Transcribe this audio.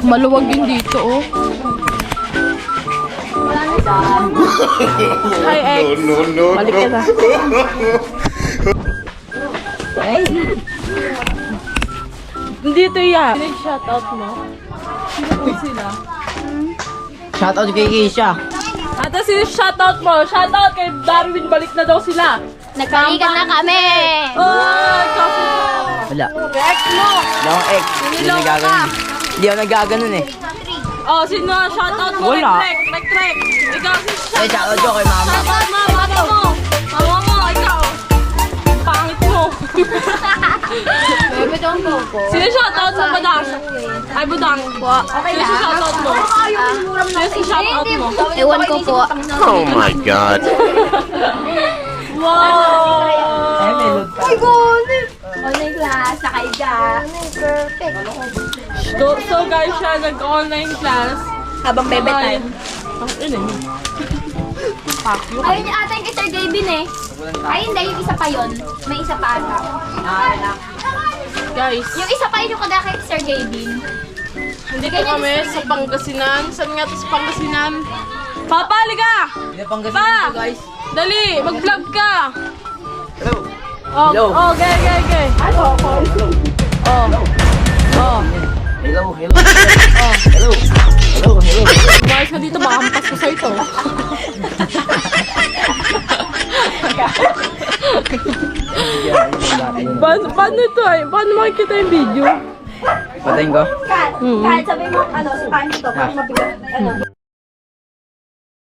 Maluwag yun dito, oh. Hi, X. Balik ka na. Dito ya. Shoutout mo. Sino po sila? Shoutout kay Keisha. Ata si shoutout mo. Shoutout kay Darwin. Balik na daw sila. Nagkalikan na kami! Oh, ikaw si Wala. Ex mo. Wala akong ex. Hindi ako nagaganon. Hindi ako nagaganon eh. Oh, sino shoutout mo? Wala. Trek. Ikaw si Ay, shoutout ko kay mama. Shoutout mo. Mama mo. Mama mo. Ikaw. Pangit mo. Bebe dong po. Sino shoutout mo? Badang. Ay, Budang. Sino si shoutout mo? Sino si shoutout mo? Ewan ko po. Oh my God. Wow! Ay, may load pa. Online class, nakaiga. Perfect. So guys, siya nag-online class. Habang bebe Ay, time. ang ina niya. Ayun yung ata yung kay Sir Gavin eh. Ay hindi, yung isa pa yun. May isa pa ata. Guys, Yung isa pa yun yung kada kay Sir Gavin. hindi ko kami sa Pangasinan. Saan nga to sa Pangasinan? Papa, liga! Pinapanggasin Pa! ko guys. Dali, mag-vlog ka! Hello. Oh, Hello. oh, gay. Oh. Oh. Hello. Hello. Umayos ka dito, baka hampas ko sa ito. Paano ito ay? Paano makikita yung video? Patayin ko. Kahit sabi mo, si Pani to, pag mabigat,